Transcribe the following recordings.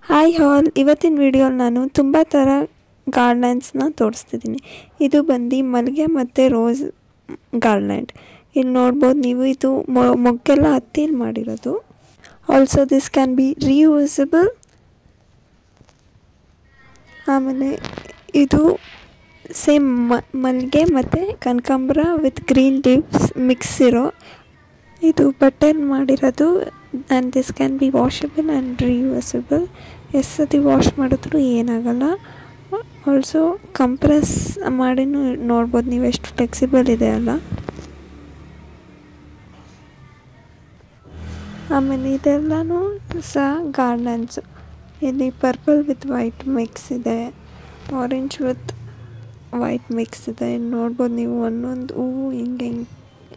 Hi ಹಾಲ್, ಇವತ್ತಿನ ವಿಡಿಯೋಲಿ ನಾನು ತುಂಬ ಥರ ಗಾರ್ಲ್ಯಾಂಡ್ಸ್ನ ತೋರಿಸ್ತಿದ್ದೀನಿ. ಇದು ಬಂದು ಮಲ್ಲಿಗೆ ಮತ್ತು ರೋಸ್ ಗಾರ್ಲ್ಯಾಂಡ್. ಇಲ್ಲಿ ನೋಡ್ಬೋದು ನೀವು, ಇದು ಮೊಗ್ಗೆಲ್ಲ ಹತ್ತಿಲಿ ಮಾಡಿರೋದು. Also this can be reusable. ಆಮೇಲೆ ಇದು ಸೇಮ್ ಮಲ್ಲಿಗೆ ಮತ್ತು ಕನಕಾಂಬರ ವಿತ್ ಗ್ರೀನ್ ಲೀವ್ಸ್ ಮಿಕ್ಸ್ ಇರೋ ಇದು ಬಟನ್ ಮಾಡಿರೋದು. And this can be washable and reusable. ಎಷ್ಟು ಸತಿ ವಾಶ್ ಮಾಡಿದ್ರೂ ಏನಾಗಲ್ಲ. ಆಲ್ಸೋ ಕಂಪ್ರೆಸ್ ಮಾಡಿನೂ ನೋಡ್ಬೋದು ನೀವು ಎಷ್ಟು ಫ್ಲೆಕ್ಸಿಬಲ್ ಇದೆ ಅಲ್ಲ. ಆಮೇಲೆ ಇದೆಲ್ಲನೂ ಸಹ ಗಾರ್ಲ್ಯಾಂಡ್ಸು. ಇಲ್ಲಿ ಪರ್ಪಲ್ ವಿತ್ ವೈಟ್ ಮಿಕ್ಸ್ ಇದೆ, ಆರೆಂಜ್ ವಿತ್ ವೈಟ್ ಮಿಕ್ಸ್ ಇದೆ. ಇಲ್ಲಿ ನೋಡ್ಬೋದು ನೀವು, ಒಂದೊಂದು ಹೂವು ಹಿಂಗೆ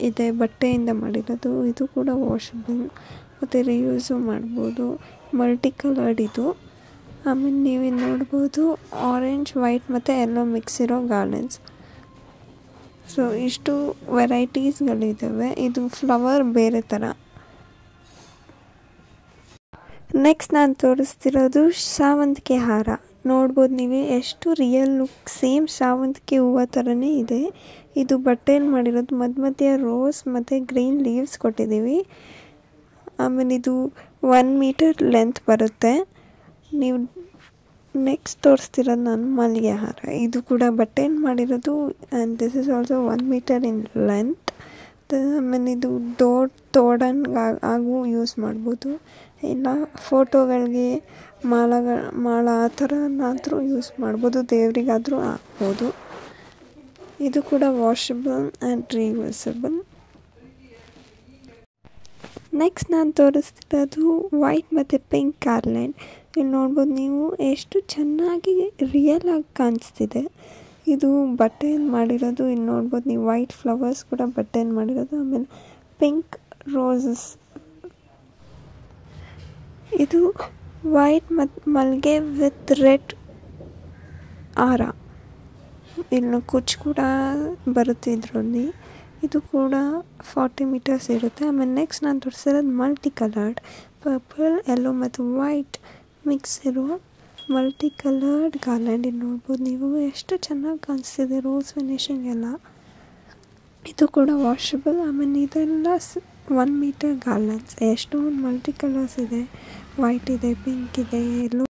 ಇದೆ, ಬಟ್ಟೆಯಿಂದ ಮಾಡಿರೋದು. ಇದು ಕೂಡ ವಾಷಬಲ್ ಮತ್ತು ರಿಯೂಸು ಮಾಡ್ಬೋದು. ಮಲ್ಟಿ ಕಲರ್ಡ್ ಇದು. ಆಮೇಲೆ ನೀವು ಇಲ್ಲಿ ನೋಡ್ಬೋದು ಆರೆಂಜ್, ವೈಟ್ ಮತ್ತು ಎಲ್ಲೋ ಮಿಕ್ಸ್ ಇರೋ ಗಾರ್ಲ್ಯಾಂಡ್ಸ್. ಸೊ ಇಷ್ಟು ವೆರೈಟೀಸ್ಗಳಿದ್ದಾವೆ. ಇದು ಫ್ಲವರ್ ಬೇರೆ ಥರ. ನೆಕ್ಸ್ಟ್ ನಾನು ತೋರಿಸ್ತಿರೋದು ಶಾವಂತಿಗೆ ಹಾರ. ನೋಡ್ಬೋದು ನೀವು ಎಷ್ಟು ರಿಯಲ್ ಲುಕ್, ಸೇಮ್ ಶಾವಂತಿಗೆ ಹೂವು ಥರನೇ ಇದೆ. ಇದು ಬಟ್ಟೆಯಲ್ಲಿ ಮಾಡಿರೋದು. ಮಧ್ಯ ರೋಸ್ ಮತ್ತು ಗ್ರೀನ್ ಲೀವ್ಸ್ ಕೊಟ್ಟಿದ್ದೀವಿ. ಆಮೇಲೆ ಇದು 1 ಮೀಟರ್ ಲೆಂತ್ ಬರುತ್ತೆ. ನೀವು ನೆಕ್ಸ್ಟ್ ತೋರಿಸ್ತಿರೋದು ನಾನು ಮಲ್ಲಿಗೆ ಹಾರ. ಇದು ಕೂಡ ಬಟ್ಟೆಯಲ್ಲಿ ಮಾಡಿರೋದು. And this is also 1 metre in length. ಆಮೇಲೆ ಇದು ತೋಡನ್ಗೂ ಯೂಸ್ ಮಾಡ್ಬೋದು, ಇಲ್ಲ ಫೋಟೋಗಳಿಗೆ ಮಾಳ ಆ ಥರನಾದರೂ ಯೂಸ್ ಮಾಡ್ಬೋದು, ದೇವರಿಗಾದರೂ ಹಾಕ್ಬೋದು. ಇದು ಕೂಡ ವಾಷಬಲ್ ಆ್ಯಂಡ್ ರೀಯೂಸಬಲ್. ನೆಕ್ಸ್ಟ್ ನಾನು ತೋರಿಸ್ತಿರೋದು ವೈಟ್ ಮತ್ತು ಪಿಂಕ್ ಗಾರ್ಲ್ಯಾಂಡ್. ಇಲ್ಲಿ ನೋಡ್ಬೋದು ನೀವು ಎಷ್ಟು ಚೆನ್ನಾಗಿ ರಿಯಲ್ ಆಗಿ ಕಾಣಿಸ್ತಿದೆ. ಇದು ಬಟ್ಟೆಯಲ್ಲಿ ಮಾಡಿರೋದು. ಇಲ್ಲಿ ನೋಡ್ಬೋದು ನೀವು, ವೈಟ್ ಫ್ಲವರ್ಸ್ ಕೂಡ ಬಟ್ಟೆಯಲ್ಲಿ ಮಾಡಿರೋದು. ಆಮೇಲೆ ಪಿಂಕ್ ರೋಸಸ್. ಇದು ವೈಟ್ ಮತ್ತು ಮಲ್ಲಿಗೆ ವಿತ್ ರೆಡ್ ಹಾರ. ಇಲ್ಲಿ ಕುಚ್ಚು ಕೂಡ ಬರುತ್ತೆ ಇದರಲ್ಲಿ. ಇದು ಕೂಡ 40 ಮೀಟರ್ಸ್ ಇರುತ್ತೆ. ಆಮೇಲೆ ನೆಕ್ಸ್ಟ್ ನಾನು ತೋರಿಸಿರೋದು ಮಲ್ಟಿ ಕಲರ್ಡ್, ಪರ್ಪಲ್, ಯೆಲ್ಲೋ ಮತ್ತು ವೈಟ್ ಮಿಕ್ಸ್ ಇರೋ ಮಲ್ಟಿ ಕಲರ್ಡ್ ಗಾರ್ಲ್ಯಾಂಡ್. ಇಲ್ಲಿ ನೋಡ್ಬೋದು ನೀವು ಎಷ್ಟು ಚೆನ್ನಾಗಿ ಕಾಣಿಸ್ತಿದೆ, ರೋಸ್ ಫಿನಿಶಿಂಗ್ ಎಲ್ಲ. ಇದು ಕೂಡ ವಾಷಬಲ್. ಆಮೇಲೆ ಇದೆಲ್ಲ 1 ಮೀಟರ್ ಗಾರ್ಲ್ಯಾಂಡ್ಸ್. ಎಷ್ಟೊಂದು ಮಲ್ಟಿ ಕಲರ್ಸ್ ಇದೆ. ವೈಟ್ ಇದೆ, ಪಿಂಕ್ ಇದೆ, ಯೆಲ್ಲೋ